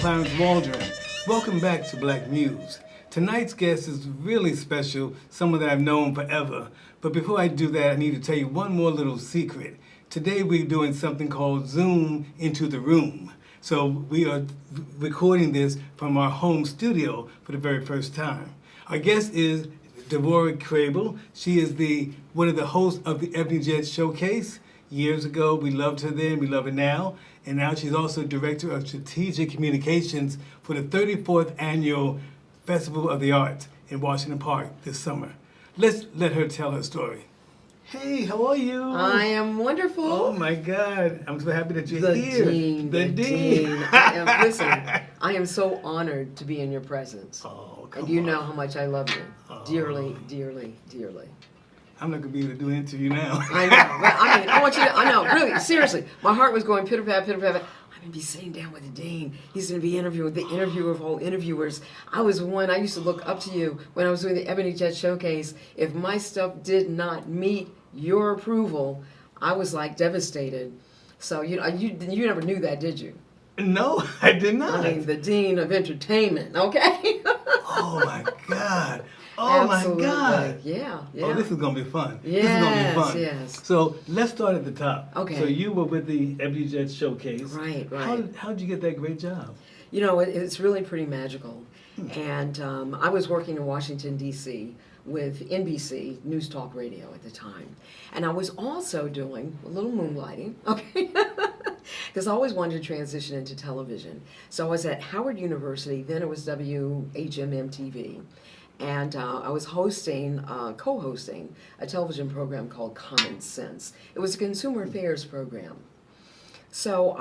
Clarence Waldron. Welcome back to Black Muse. Tonight's guest is really special, someone that I've known forever. But before I do that, I need to tell you one more little secret. Today we're doing something called Zoom into the Room. So we are recording this from our home studio for the very first time. Our guest is Devorah Crable. She is one of the hosts of the Ebony Jet Showcase. Years ago, we loved her then, we love her now. And now she's also Director of Strategic Communications for the 34th Annual Festival of the Arts in Washington Park this summer. Let's let her tell her story. Hey, how are you? I am wonderful. Oh my God, I'm so happy that you're the here. Dean, the Dean. Listen, I am so honored to be in your presence. Oh, and you know how much I love you. Dearly, dearly, dearly. I'm not going to be able to do an interview now. I know. But I mean, I want you to, I know, really, seriously. My heart was going pitter-pat, pitter-pat. I'm going to be sitting down with the Dean. He's going to be interviewing the interviewer of all interviewers. I used to look up to you when I was doing the Ebony Jet Showcase. If my stuff did not meet your approval, I was like devastated. So, you never knew that, did you? No, I did not. I mean, the Dean of Entertainment, okay? Oh my God. Oh Absolutely. My God. Yeah. Oh, this is going to be fun. Yes, this is going to be fun. Yes. So let's start at the top. Okay. So you were with the Ebony Jet Showcase. Right. How did you get that great job? You know, it's really pretty magical. And I was working in Washington, D.C. with NBC, News Talk Radio at the time. And I was also doing a little moonlighting, okay? Because I always wanted to transition into television. So I was at Howard University, then it was WHMM-TV. And I was co-hosting a television program called Common Sense. It was a consumer affairs program. So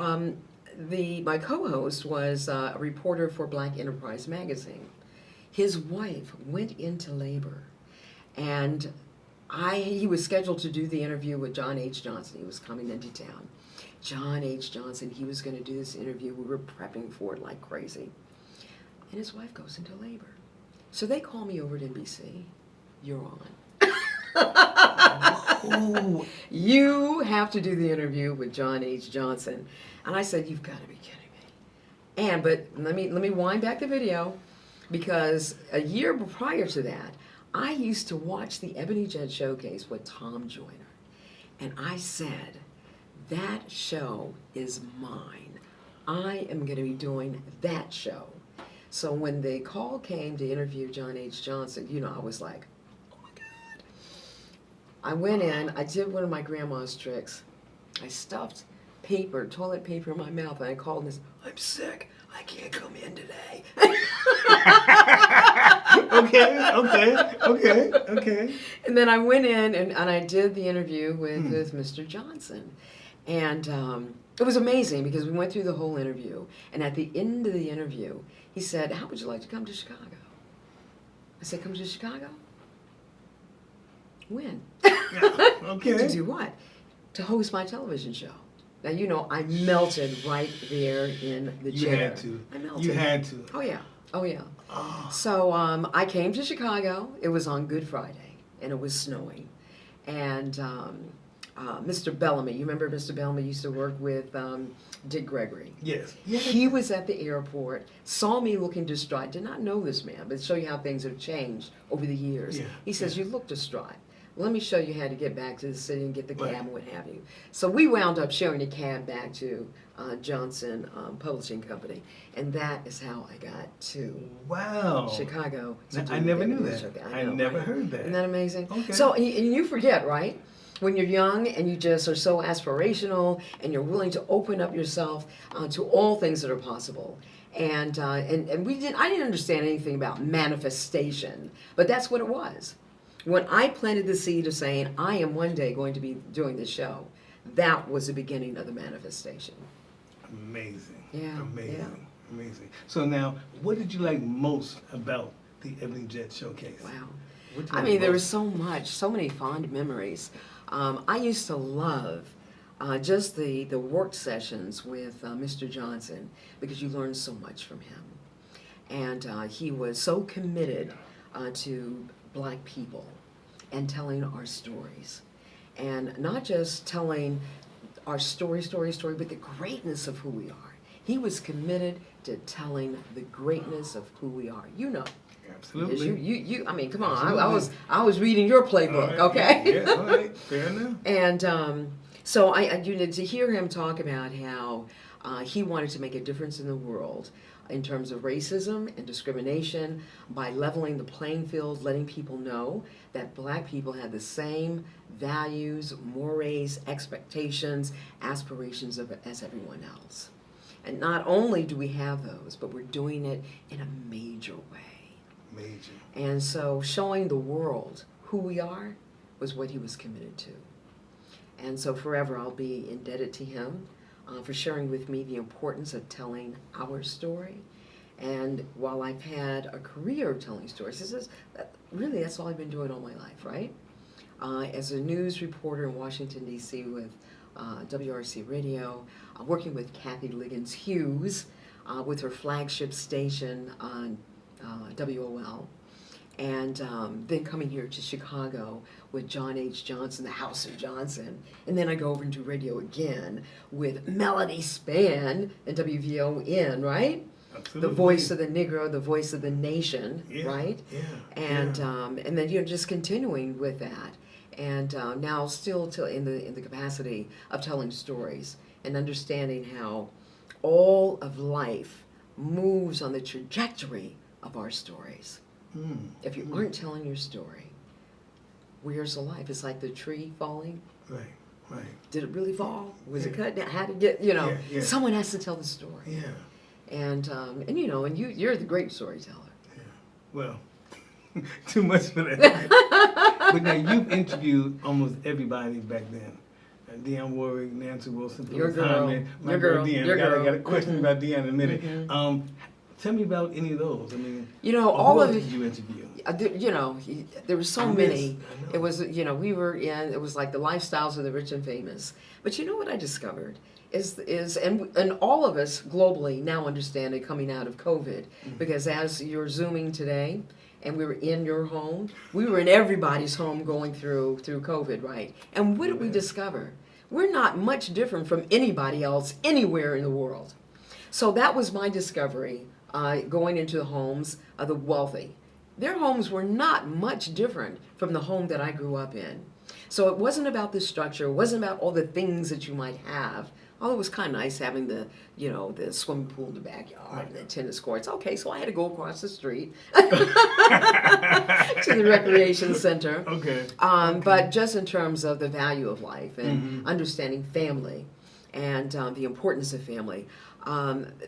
my co-host was a reporter for Black Enterprise magazine. His wife went into labor, and he was scheduled to do the interview with John H. Johnson. He was coming into town. John H. Johnson, he was going to do this interview. We were prepping for it like crazy. And his wife goes into labor. So they call me over to NBC. You're on. Oh. You have to do the interview with John H. Johnson. And I said, you've got to be kidding me. But let me wind back the video, because a year prior to that, I used to watch the Ebony Jet Showcase with Tom Joyner. And I said, that show is mine. I am going to be doing that show. So when the call came to interview John H. Johnson, I was like, oh my God. I went in, I did one of my grandma's tricks. I stuffed toilet paper in my mouth, and I called and said, I'm sick, I can't come in today. Okay. And then I went in and I did the interview with Mr. Johnson. And it was amazing, because we went through the whole interview. And at the end of the interview, he said, how would you like to come to Chicago? I said, come to Chicago? When? Okay. To do what? To host my television show. Now, I melted right there in the chair. You had to. I melted. You had to. Oh, yeah. Oh. So I came to Chicago. It was on Good Friday, and it was snowing. And Mr. Bellamy, you remember Mr. Bellamy used to work with Dick Gregory? Yes. He was at the airport, saw me looking distraught. Did not know this man, but show you how things have changed over the years. Yeah. He says, you look distraught. Let me show you how to get back to the city and get the cab and what have you. So we wound up sharing a cab back to Johnson Publishing Company, and that is how I got to Chicago. I never knew that. I never heard that. Isn't that amazing? Okay. So, and you forget, right? When you're young and you just are so aspirational and you're willing to open up yourself to all things that are possible. And I didn't understand anything about manifestation, but that's what it was. When I planted the seed of saying, I am one day going to be doing this show, that was the beginning of the manifestation. Amazing. Yeah. Amazing. Yeah. Amazing. So now, what did you like most about the Ebony Jet Showcase? Wow. What did you I like mean, there was most? so much, so many fond memories. I used to love just the work sessions with Mr. Johnson because you learned so much from him. And he was so committed to Black people and telling our stories. And not just telling our story, but the greatness of who we are. He was committed to telling the greatness of who we are. You know. Absolutely. You I mean, come on. Absolutely. I was reading your playbook, All right. okay? Yeah, all right. Fair enough. And so to hear him talk about how he wanted to make a difference in the world in terms of racism and discrimination by leveling the playing field, letting people know that Black people had the same values, mores, expectations, aspirations as everyone else. And not only do we have those, but we're doing it in a major way. Major. And so showing the world who we are was what he was committed to. And so forever I'll be indebted to him for sharing with me the importance of telling our story. And while I've had a career of telling stories, that's all I've been doing all my life, right? As a news reporter in Washington, D.C. with WRC Radio, working with Kathy Liggins Hughes with her flagship station on WOL, and then coming here to Chicago with John H. Johnson, the House of Johnson, and then I go over and do radio again with Melody Spann and WVON, right? Absolutely. The voice of the Negro, the voice of the nation, Yeah, right? yeah. And yeah. And then just continuing with that, and now still in the capacity of telling stories and understanding how all of life moves on the trajectory of our stories. If you aren't telling your story, where's the life? It's like the tree falling. Right, right. Did it really fall? Was it Yeah. cut down? How to get, Yeah. someone has to tell the story. Yeah. And you're the great storyteller. Yeah. Well, too much for that. But now you've interviewed almost everybody back then. Dionne Warwick, Nancy Wilson, Your Phyllis girl. Hyman, my Your girl girl. Dionne. Your I girl. got a question about Dionne in a minute. Mhm. Tell me about any of those. I mean, All who of else did you interview? there were so I many. know. It was, we were in, it was like the lifestyles of the rich and famous. But you know what I discovered and all of us globally now understand it coming out of COVID, because as you're Zooming today, and we were in your home, we were in everybody's home going through COVID, right? And what did we discover? We're not much different from anybody else anywhere in the world. So that was my discovery, going into the homes of the wealthy. Their homes were not much different from the home that I grew up in. So it wasn't about the structure, it wasn't about all the things that you might have. Although it was kind of nice having the swimming pool in the backyard and the tennis courts. Okay, so I had to go across the street to the recreation center. Okay. But just in terms of the value of life and understanding family and the importance of family,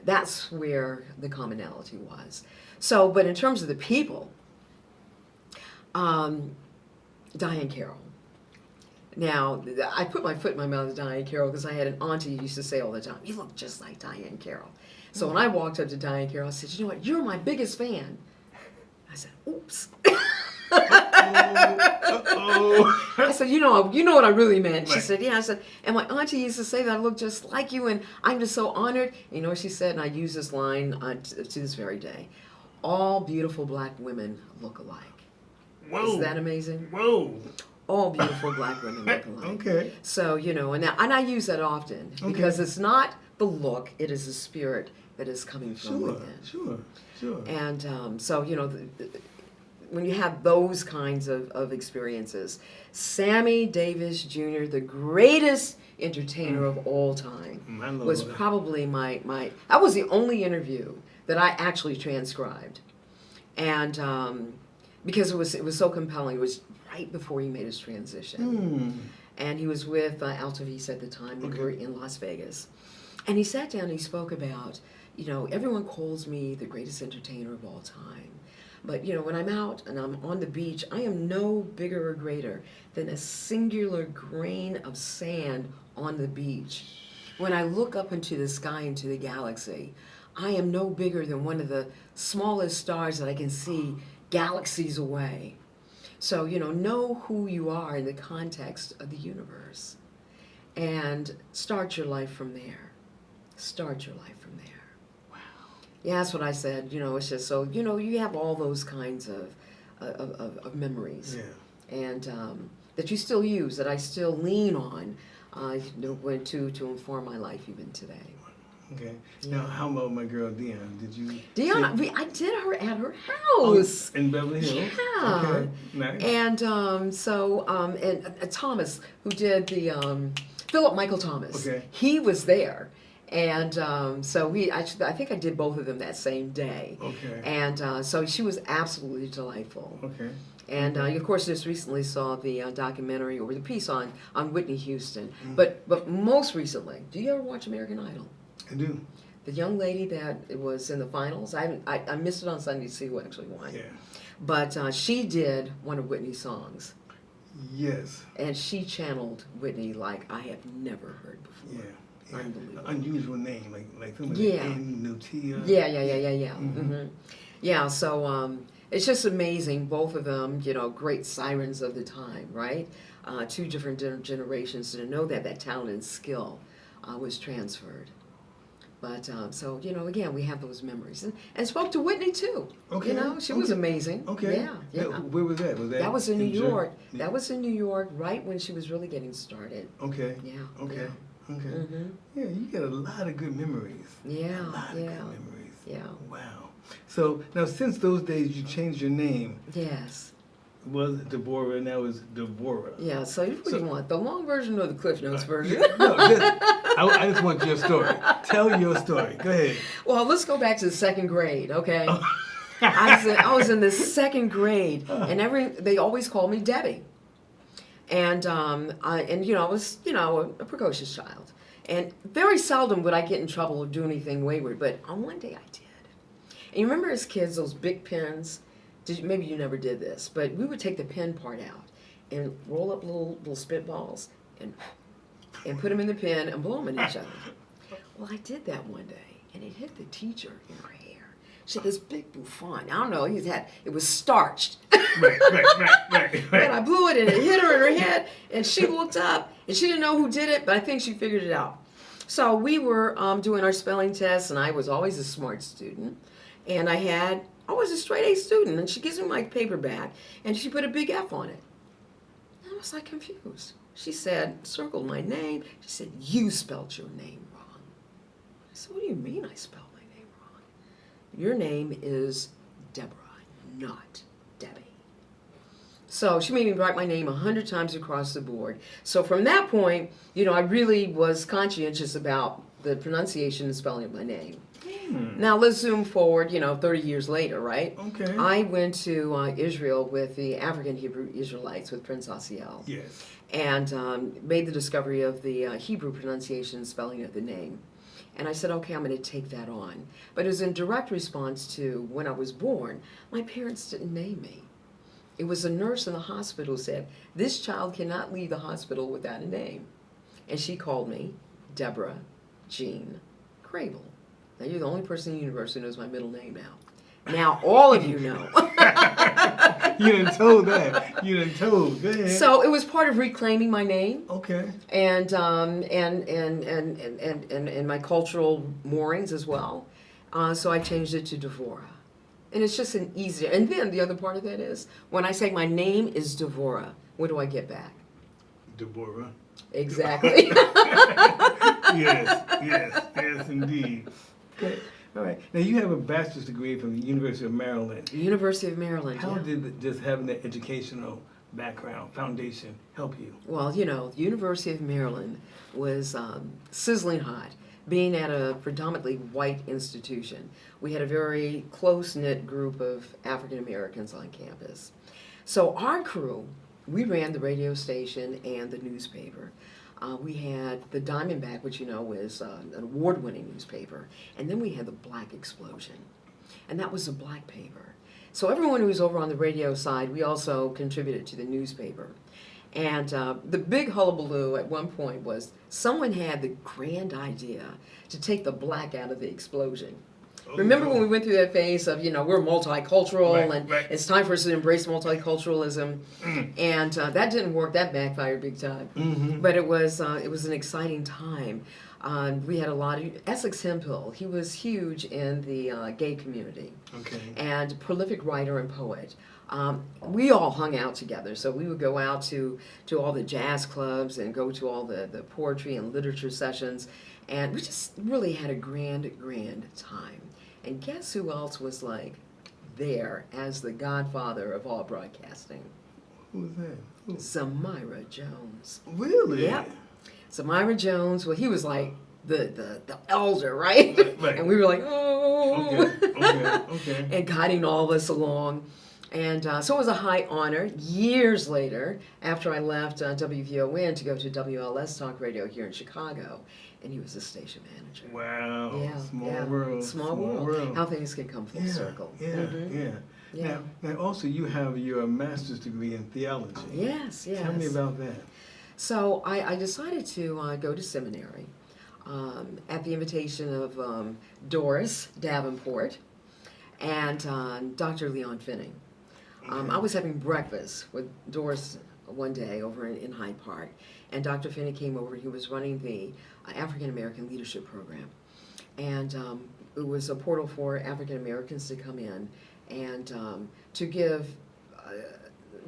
that's where the commonality was. So, but in terms of the people, Diane Carroll. Now, I put my foot in my mouth with Diane Carroll because I had an auntie who used to say all the time, "You look just like Diane Carroll." So when I walked up to Diane Carroll, I said, "You know what? You're my biggest fan." I said, "Oops." Uh-oh. I said, you know what I really meant. She Right. said, "Yeah." I said, "And my auntie used to say that I look just like you, and I'm just so honored." You know what she said? And I use this line to this very day. All beautiful Black women look alike. Whoa. Is that amazing? Whoa. All beautiful Black women look alike. Okay. So, and I use that often because it's not the look, it is the spirit that is coming from within. Sure. And so, when you have those kinds of experiences, Sammy Davis Jr., the greatest entertainer of all time, My Lord. was probably that was the only interview that I actually transcribed. And because it was so compelling, it was right before he made his transition. And he was with Altavis at the time. We were in Las Vegas. And he sat down and he spoke about, everyone calls me the greatest entertainer of all time. But, when I'm out and I'm on the beach, I am no bigger or greater than a singular grain of sand on the beach. When I look up into the sky, into the galaxy, I am no bigger than one of the smallest stars that I can see galaxies away. So, know who you are in the context of the universe. And start your life from there. Start your life from there. Wow. Yeah, that's what I said. It's just so, you have all those kinds of memories. Yeah. And that you still use, that I still lean on to inform my life even today. Okay. Now, how about my girl Dion? Did you? Dion, I did her at her house. In Beverly Hills? Yeah. Okay. Nice. And and Thomas, who did the Philip Michael Thomas. Okay. He was there. And so I think I did both of them that same day. Okay. And so she was absolutely delightful. Okay. And of course, just recently saw the documentary or the piece on Whitney Houston. Mm. But most recently, do you ever watch American Idol? I do. The young lady that was in the finals, I missed it on Sunday to see who actually won. Yeah. But she did one of Whitney's songs. Yes. And she channeled Whitney like I have never heard before. Yeah. Unbelievable. Unusual name, like something Yeah. like Nutia. Yeah. Mm-hmm. Mm-hmm. Yeah, so it's just amazing, both of them, great sirens of the time, right? Two different generations, to know that talent and skill was transferred. But, so, again, we have those memories. And spoke to Whitney, too. Okay. She was amazing. Okay. Yeah. Where was that? That was in New York. Yeah. That was in New York, right when she was really getting started. Okay. Yeah. Okay. Yeah. Okay. Mm-hmm. Yeah, you got a lot of good memories. Yeah. A lot of Yeah. good memories. Yeah. Wow. So, now since those days you changed your name. Yes. Was Devorah, now it's Devorah. Yeah, so what do you want? The long version or the Cliff Notes version? No, I just want your story. Tell your story. Go ahead. Well, let's go back to the second grade, okay? I was in the second grade, and they always called me Debbie. And I was a precocious child, and very seldom would I get in trouble or do anything wayward. But on one day I did. And you remember as kids those big pens? Maybe you never did this, but we would take the pen part out and roll up little spitballs and put them in the pen and blow them at each other. Well, I did that one day, and it hit the teacher in her hair. She had this big bouffant. I don't know. It was starched. Right. And I blew it, and it hit her in her head, and she looked up, and she didn't know who did it, but I think she figured it out. So we were doing our spelling tests, and I was always a smart student, and I was a straight A student, and she gives me my paper back, and she put a big F on it. And I was like confused. She said, circled my name. She said, you spelled your name wrong. I said, what do you mean I spelled my name wrong? Your name is Deborah, not Debbie. So she made me write my name 100 times across the board. So from that point, I really was conscientious about the pronunciation and spelling of my name. Now let's zoom forward, 30 years later, right? Okay. I went to Israel with the African Hebrew Israelites with Prince Asiel. Yes. And made the discovery of the Hebrew pronunciation and spelling of the name. And I said, okay, I'm going to take that on. But it was in direct response to when I was born, my parents didn't name me. It was a nurse in the hospital who said, this child cannot leave the hospital without a name. And she called me Deborah Jean Crable. Now, you're the only person in the universe who knows my middle name now. Now, all of you know. You done told that. You done told. Go ahead. So it was part of reclaiming my name. Okay. And my cultural moorings as well. So I changed it to Devorah. And it's just an easier. And then the other part of that is, when I say my name is Devorah, what do I get back? Deborah. Exactly. Yes, indeed. Okay. All right. Now, you have a bachelor's degree from the University of Maryland. University of Maryland, How yeah. did just having that educational background, foundation, help you? Well, the University of Maryland was sizzling hot. Being at a predominantly white institution, we had a very close-knit group of African Americans on campus. So our crew, we ran the radio station and the newspaper. We had the Diamondback, which is an award-winning newspaper, and then we had the Black Explosion, and that was a black paper. So everyone who was over on the radio side, we also contributed to the newspaper. And the big hullabaloo at one point was someone had the grand idea to take the black out of the explosion. Oh, Remember no. when we went through that phase of, we're multicultural and Right. it's time for us to embrace multiculturalism. Mm. And that didn't work. That backfired big time. Mm-hmm. But it was an exciting time. We had a lot of Essex Hemphill. He was huge in the gay community. Okay. And prolific writer and poet. We all hung out together, so we would go out to all the jazz clubs and go to all the poetry and literature sessions, and we just really had a grand time. And guess who else was there as the godfather of all broadcasting? Who was that? Who? Zamira Jones. Really? Yep. Zamira Jones, well, he was like the elder, right? Right. And we were like, oh. Okay. And guiding all of us along. And so it was a high honor. Years later, after I left WVON to go to WLS Talk Radio here in Chicago, and he was the station manager. Wow. Yeah, Small world. Small world. How things can come full circle. Yeah. Mhm. Yeah. Now, also, you have your master's degree in theology. Yes. Tell me about that. So I decided to go to seminary at the invitation of Doris Davenport and Dr. Leon Finning. I was having breakfast with Doris one day over in Hyde Park, and Dr. Finning came over. He was running the African American Leadership Program, and it was a portal for African Americans to come in and to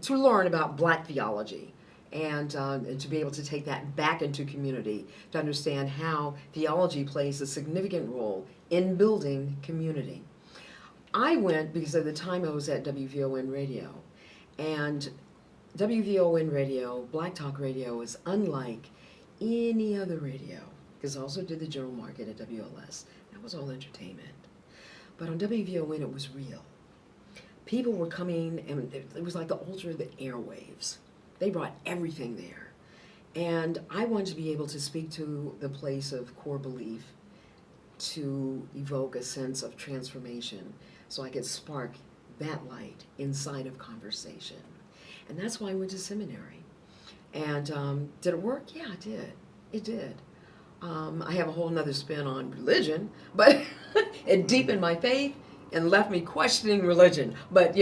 learn about Black theology. And to be able to take that back into community, to understand how theology plays a significant role in building community. I went because at the time I was at WVON Radio, and WVON Radio, Black Talk Radio, is unlike any other radio, because I also did the general market at WLS. That was all entertainment. But on WVON, it was real. People were coming, and it was like the altar of the airwaves. They brought everything there. And I wanted to be able to speak to the place of core belief to evoke a sense of transformation so I could spark that light inside of conversation. And that's why I went to seminary. And did it work? Yeah, it did. It did. I have a whole nother spin on religion, but it deepened my faith and left me questioning religion. But,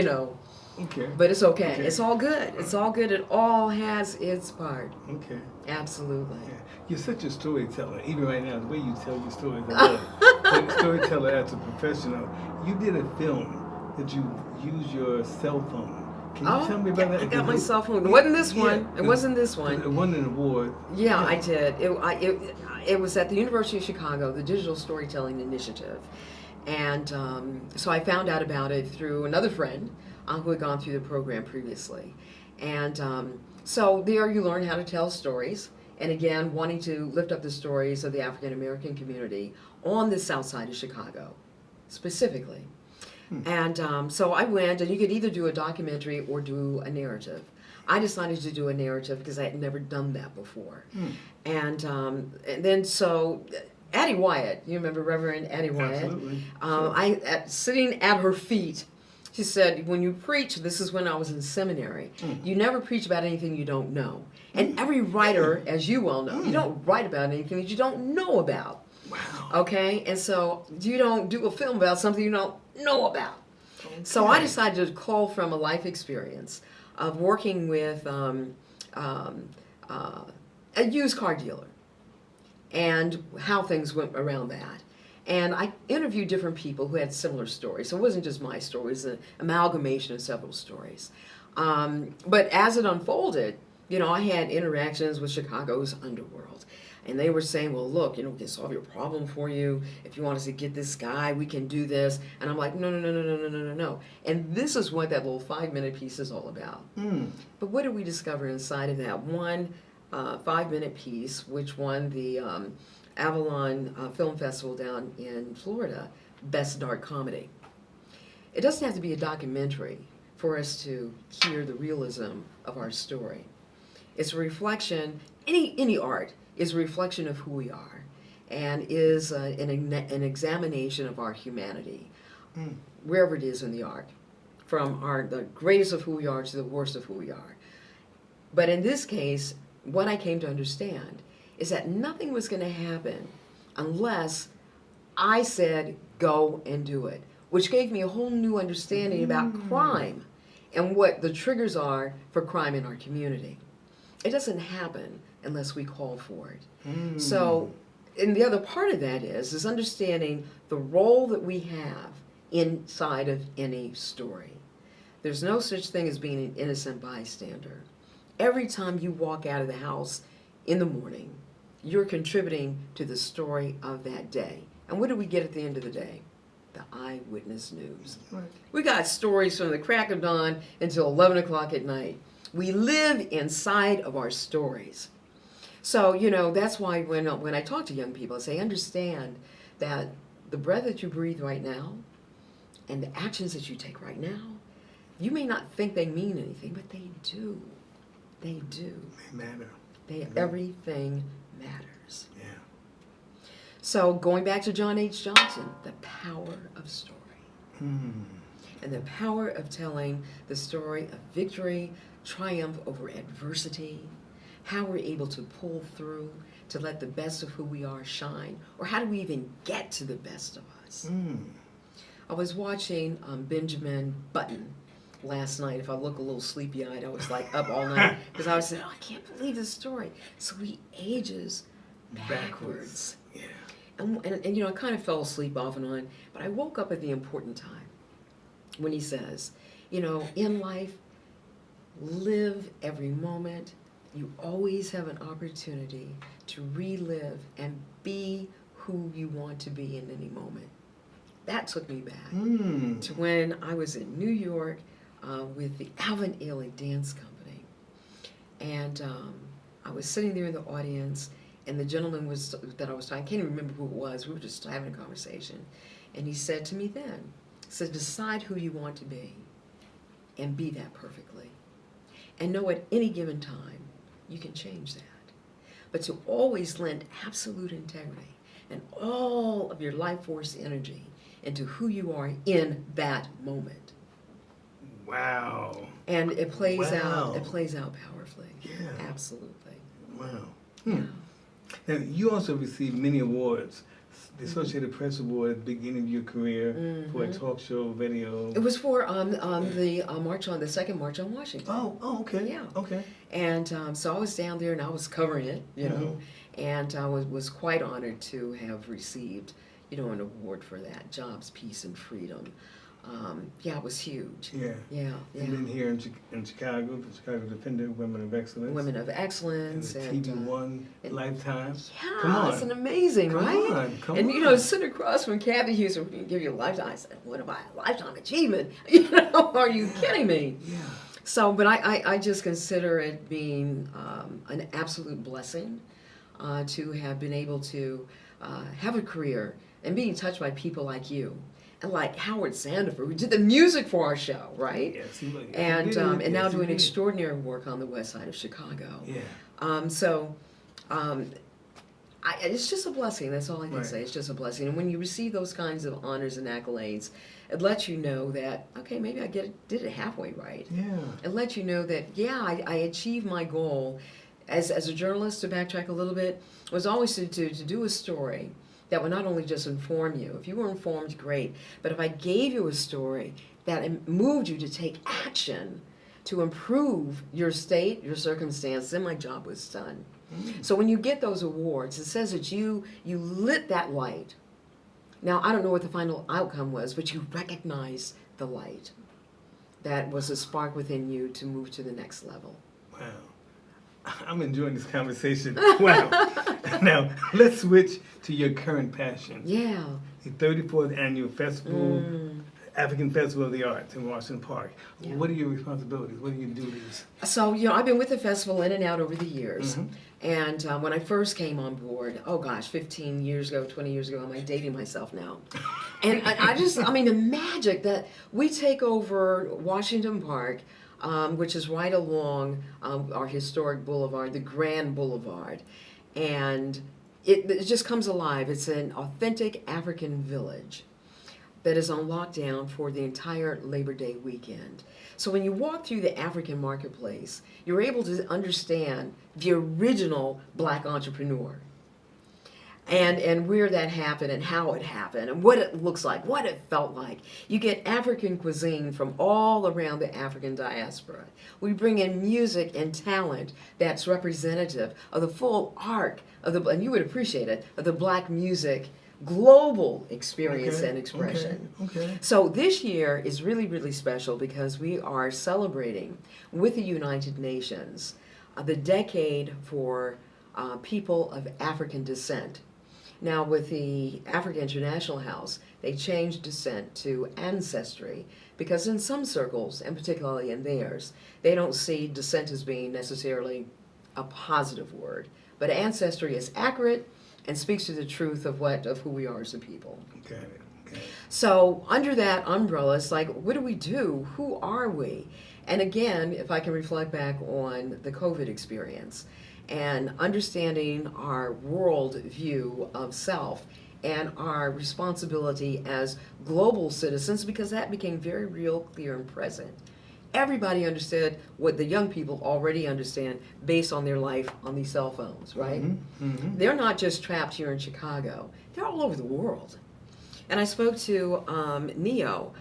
Okay. But it's okay. It's all good. It's all good. It all has its part. Okay. Absolutely. Yeah. You're such a storyteller. Even right now, the way you tell your stories, I love it. But a storyteller as a professional. You did a film that you used your cell phone. Can you tell me about that? I got my cell phone. It wasn't this one. It wasn't this one. It won an award. Yeah, I did. It was at the University of Chicago, the Digital Storytelling Initiative. And so I found out about it through another friend who had gone through the program previously. And so there you learn how to tell stories. And again, wanting to lift up the stories of the African American community on the south side of Chicago, specifically. And so I went, and you could either do a documentary or do a narrative. I decided to do a narrative because I had never done that before. And then so Addie Wyatt, you remember Reverend Addie Wyatt? Absolutely. Sitting at her feet, she said, when you preach, this is when I was in seminary, you never preach about anything you don't know. And every writer, as you well know, you don't write about anything that you don't know about. Wow. Okay? And so you don't do a film about something you don't know about. Okay. So I decided to call from a life experience of working with a used car dealer and how things went around that. And I interviewed different people who had similar stories. So it wasn't just my story, it was an amalgamation of several stories. But as it unfolded, I had interactions with Chicago's underworld. And they were saying, well, look, we can solve your problem for you. If you want us to get this guy, we can do this. And I'm like, no. And this is what that little 5-minute piece is all about. But what did we discover inside of that? One 5-minute piece, which won the Avalon Film Festival down in Florida, Best Dark Comedy. It doesn't have to be a documentary for us to hear the realism of our story. It's a reflection, any art is a reflection of who we are and is an examination of our humanity, wherever it is in the art, from the greatest of who we are to the worst of who we are. But in this case, what I came to understand is that nothing was going to happen unless I said, go and do it, which gave me a whole new understanding about crime and what the triggers are for crime in our community. It doesn't happen unless we call for it. So, and the other part of that is understanding the role that we have inside of any story. There's no such thing as being an innocent bystander. Every time you walk out of the house in the morning, you're contributing to the story of that day. And what do we get at the end of the day? The eyewitness news. Right. We got stories from the crack of dawn until 11 o'clock at night. We live inside of our stories. So, you know, that's why when I talk to young people, I say, understand that the breath that you breathe right now and the actions that you take right now, you may not think they mean anything, but they do. They do. They matter. Everything matters. Yeah. So going back to John H. Johnson, the power of story. And the power of telling the story of victory, triumph over adversity, how we're able to pull through to let the best of who we are shine, or how do we even get to the best of us? I was watching Benjamin Button last night. If I look a little sleepy-eyed, I was like up all night because I was saying, oh, I can't believe this story. So he ages backwards. Yeah. And you know, I kind of fell asleep off and on, but I woke up at the important time when he says, you know, in life, live every moment. You always have an opportunity to relive and be who you want to be in any moment. That took me back to when I was in New York with the Alvin Ailey Dance Company. And I was sitting there in the audience, and the gentleman that I was talking, I can't even remember who it was, we were just having a conversation. And he said to me then, he said, decide who you want to be and be that perfectly. And know at any given time, you can change that. But to always lend absolute integrity and all of your life force energy into who you are in that moment. Wow. And it plays out powerfully. Yeah. Absolutely. Wow. Yeah. And you also received many awards. The Associated Press Award at the beginning of your career for a talk show video. It was for the second March on Washington. Oh, okay. Yeah. Okay. And so I was down there and I was covering it, you know, and I was quite honored to have received, you know, an award for that, Jobs, Peace, and Freedom. Yeah, it was huge. Yeah. Yeah. And then here in Chicago, the Chicago Defender, Women of Excellence. Women of Excellence. And the TV One Lifetime. Yeah, Come on. it's an amazing, right? Come and on. you know, sitting across from Kathy Houston, we can give you a lifetime. I said, what about a lifetime achievement? You know, are you kidding me? Yeah. So, but I just consider it being an absolute blessing to have been able to have a career and being touched by people like you. And like Howard Sandifer, who did the music for our show, right? Yes, and now doing extraordinary work on the west side of Chicago. Yeah. It's just a blessing. That's all I can say. It's just a blessing. And when you receive those kinds of honors and accolades, it lets you know that, okay, maybe I did it halfway right. Yeah. It lets you know that, yeah, I achieved my goal. As a journalist, to backtrack a little bit, was always to do a story that would not only just inform you. If you were informed, great. But if I gave you a story that moved you to take action to improve your state, your circumstance, then my job was done. So when you get those awards, it says that you lit that light. Now, I don't know what the final outcome was, but you recognized the light. That was a spark within you to move to the next level. Wow. I'm enjoying this conversation. Wow. Now, let's switch to your current passion. Yeah. The 34th Annual Festival, African Festival of the Arts in Washington Park. Yeah. What are your responsibilities? What are your duties? So, you know, I've been with the festival in and out over the years. And when I first came on board, 15 years ago, 20 years ago, am I dating myself now? And I mean, the magic that we take over Washington Park, which is right along our historic boulevard, the Grand Boulevard. And it just comes alive. It's an authentic African village. that is on lockdown for the entire Labor Day weekend. So when you walk through the African marketplace, you're able to understand the original Black entrepreneur. And where that happened and how it happened and what it looks like, what it felt like. You get African cuisine from all around the African diaspora. We bring in music and talent that's representative of the full arc of the, and you would appreciate it, of the Black music global experience and expression. Okay. So this year is really, really special because we are celebrating with the United Nations the decade for people of African descent. Now, with the African International House, they changed descent to ancestry because in some circles, and particularly in theirs, they don't see descent as being necessarily a positive word. But ancestry is accurate and speaks to the truth of who we are as a people. Okay. So under that umbrella, it's like, what do we do? Who are we? And again, if I can reflect back on the COVID experience, and understanding our world view of self and our responsibility as global citizens, because that became very real, clear, and present. Everybody understood what the young people already understand based on their life on these cell phones, right? They're not just trapped here in Chicago. They're all over the world. And I spoke to Nico,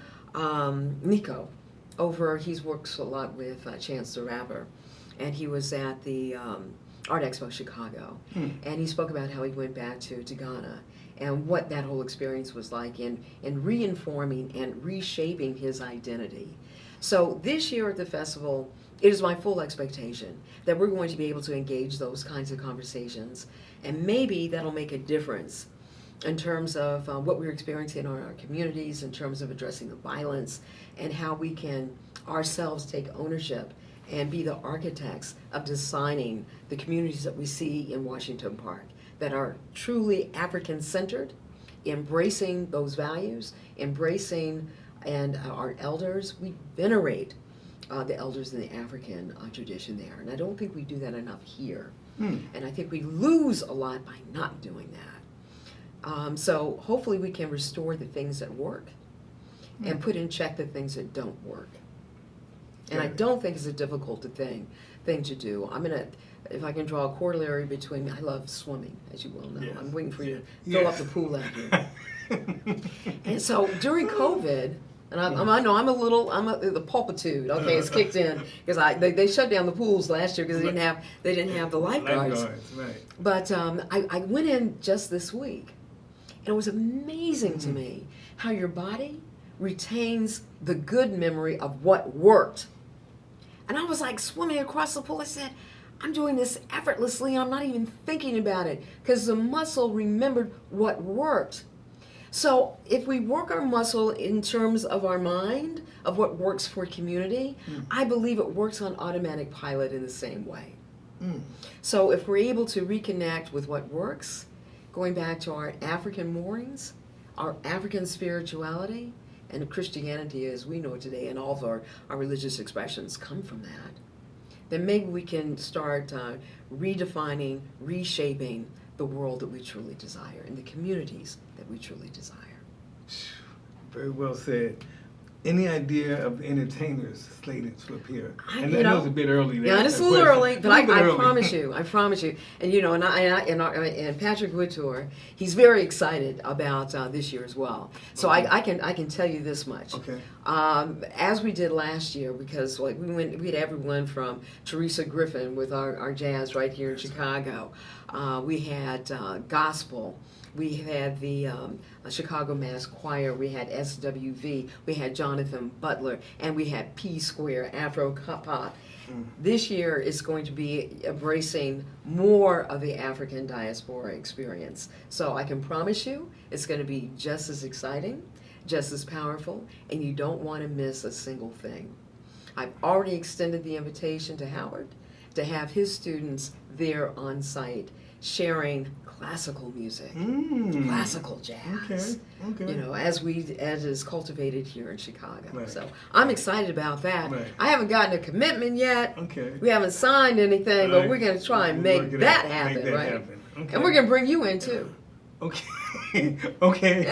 he works a lot with Chance the Rapper, and he was at the Art Expo Chicago, and he spoke about how he went back to Ghana and what that whole experience was like in reinforming and reshaping his identity. So this year at the festival, it is my full expectation that we're going to be able to engage those kinds of conversations, and maybe that'll make a difference in terms of what we're experiencing in our communities, in terms of addressing the violence, and how we can ourselves take ownership and be the architects of designing the communities that we see in Washington Park that are truly African-centered, embracing those values, embracing and our elders. We venerate the elders in the African tradition there, and I don't think we do that enough here. And I think we lose a lot by not doing that. So hopefully we can restore the things that work and put in check the things that don't work. And I don't think it's a difficult thing to do. I'm gonna, if I can draw a corollary between, I love swimming, as you well know. Yes. I'm waiting for you to fill up the pool out here. And so during COVID, and I know the pulpitude, okay, it's kicked in because they shut down the pools last year because they didn't have the lifeguards. Right. But I went in just this week, and it was amazing to me how your body retains the good memory of what worked. And I was like swimming across the pool. I said, I'm doing this effortlessly. I'm not even thinking about it because the muscle remembered what worked. So if we work our muscle in terms of our mind, of what works for community, I believe it works on automatic pilot in the same way. So if we're able to reconnect with what works, going back to our African moorings, our African spirituality, and Christianity as we know it today, and all of our religious expressions come from that, then maybe we can start redefining, reshaping the world that we truly desire and the communities that we truly desire. Very well said. Any idea of entertainers slated to appear? And you that was a bit early. Yeah, it's a little early, but I promise you. And you know, and Patrick Woodtour, he's very excited about this year as well. So I can tell you this much. Okay. As we did last year, because like we had everyone from Teresa Griffin with our jazz right here in Chicago. We had gospel. We had the Chicago Mass Choir, we had SWV, we had Jonathan Butler, and we had P Square, Afro Pop. This year is going to be embracing more of the African diaspora experience. So I can promise you it's going to be just as exciting, just as powerful, and you don't want to miss a single thing. I've already extended the invitation to Howard to have his students there on site sharing classical music, classical jazz. Okay. You know, as is cultivated here in Chicago. Right. So I'm excited about that. Right. I haven't gotten a commitment yet. Okay. We haven't signed anything, but we're going to try and make that happen, right? Okay. And we're going to bring you in too. Okay. Okay.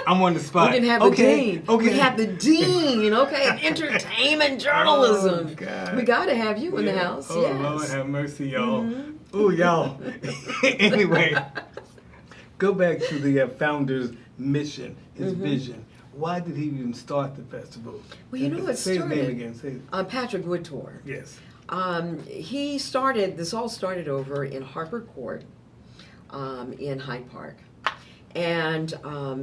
I'm on the spot. We didn't have the dean. Okay. We have the dean, okay, of entertainment journalism. Oh, God. We got to have you in the house, Oh, yes. Lord have mercy, y'all. Ooh, y'all. Anyway, go back to the founder's mission, his vision. Why did he even start the festival? Well, you know, it Say started. his name again. Say it. Patrick Woodtor. Yes. He started, this all started over in Harper Court in Hyde Park. And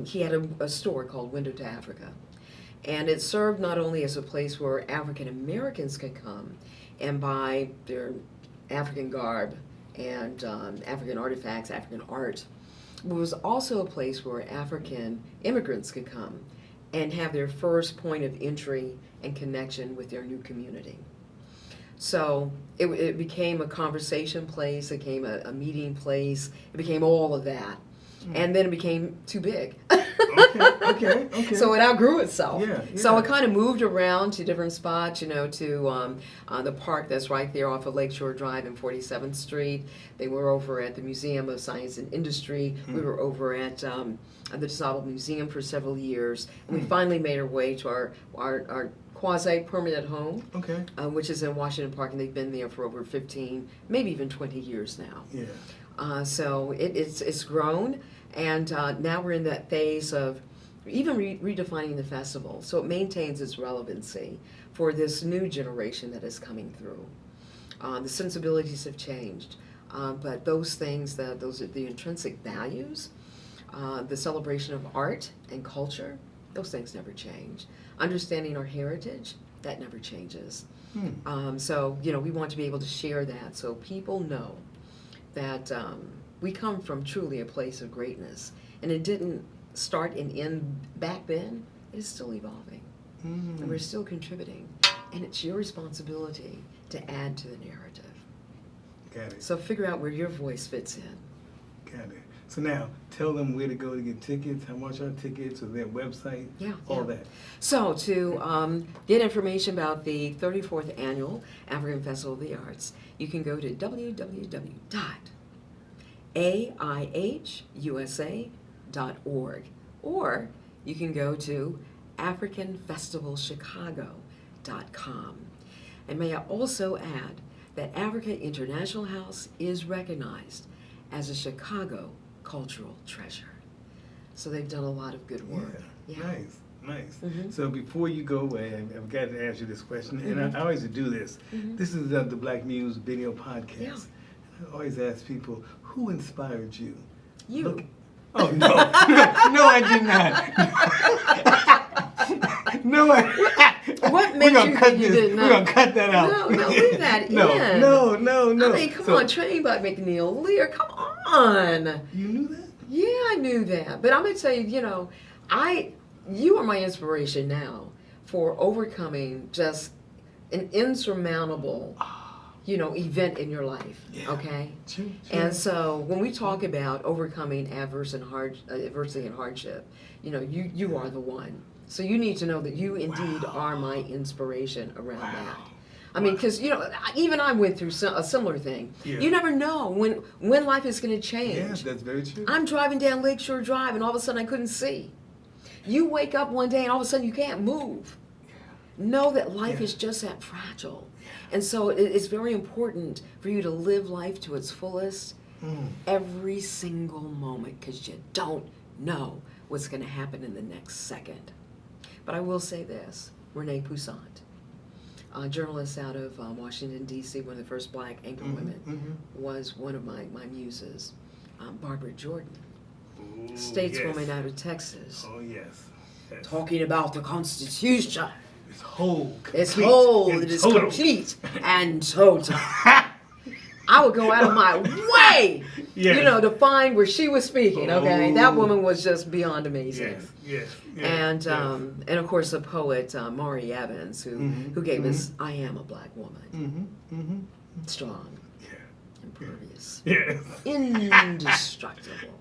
he had a store called Window to Africa. And it served not only as a place where African Americans could come and buy their African garb and African artifacts, African art, but it was also a place where African immigrants could come and have their first point of entry and connection with their new community. So it became a conversation place, it became a meeting place, it became all of that. And then it became too big. Okay. So it outgrew itself. Yeah. So it kind of moved around to different spots, you know, to the park that's right there off of Lakeshore Drive and 47th Street. They were over at the Museum of Science and Industry. We were over at the DeSable Museum for several years. And we finally made our way to our quasi-permanent home, which is in Washington Park, and they've been there for over 15, maybe even 20 years now. Yeah. So it's grown, and now we're in that phase of even redefining the festival, so it maintains its relevancy for this new generation that is coming through. The sensibilities have changed, but those things, those are the intrinsic values, the celebration of art and culture, those things never change. Understanding our heritage, that never changes. So, you know, we want to be able to share that so people know that we come from truly a place of greatness. And it didn't start and end back then. It is still evolving. And we're still contributing. And it's your responsibility to add to the narrative. Got it. So figure out where your voice fits in. Got it. So now, tell them where to go to get tickets, how much are tickets, or their website, all that. So to get information about the 34th Annual African Festival of the Arts, you can go to www.aihusa.org, or you can go to africanfestivalchicago.com. And may I also add that Africa International House is recognized as a Chicago cultural treasure. So they've done a lot of good work. Yeah. Nice. So before you go away, I've got to ask you this question, and I always do this. This is the Black Muse video podcast. Yeah. I always ask people, who inspired you? You. Oh, no. No, I did not. No, What made you think you didn't know? We're going to cut that out. No, leave that in. No. I mean, come on, trained by McNeil Lear, come on. You knew that? Yeah, I knew that. But I'm going to tell you, you know, you are my inspiration now for overcoming just an insurmountable, you know, event in your life, okay? True. And so when we talk about overcoming adversity and hardship, you know, you are the one. So you need to know that you indeed are my inspiration around that. I mean, because, you know, even I went through a similar thing. You never know when life is going to change. Yes, that's very true. I'm driving down Lakeshore Drive and all of a sudden I couldn't see. You wake up one day and all of a sudden you can't move. Know that life is just that fragile. And so it's very important for you to live life to its fullest every single moment, because you don't know what's going to happen in the next second. But I will say this, Renee Poussaint, a journalist out of Washington, D.C., one of the first black anchor women, was one of my muses. Barbara Jordan, stateswoman out of Texas. Oh, yes. Talking about the Constitution. It's whole. It's whole. It is complete and total. I would go out of my way, you know, to find where she was speaking. Okay, that woman was just beyond amazing. Yes. And of course the poet Maury Evans, who gave us "I Am a Black Woman," strong, impervious, indestructible,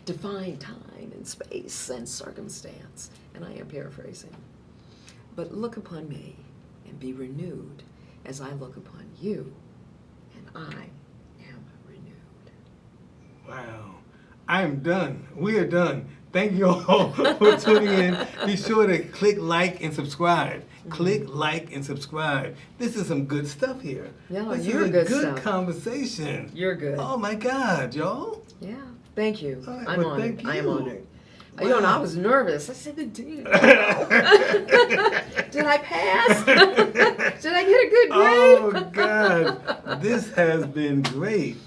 defying time and space and circumstance. And I am paraphrasing. But look upon me and be renewed as I look upon you, and I am renewed. Wow. I am done. We are done. Thank you all for tuning in. Be sure to click like and subscribe. Click like and subscribe. This is some good stuff here. Yeah, this you're is a good good stuff. conversation. You're good. Oh my God, y'all. Yeah. Thank you. All right, I'm well, honored. thank I am you. honored. Wow. You know, and I was nervous. I said, Did I pass? Did I get a good grade? Oh God, this has been great.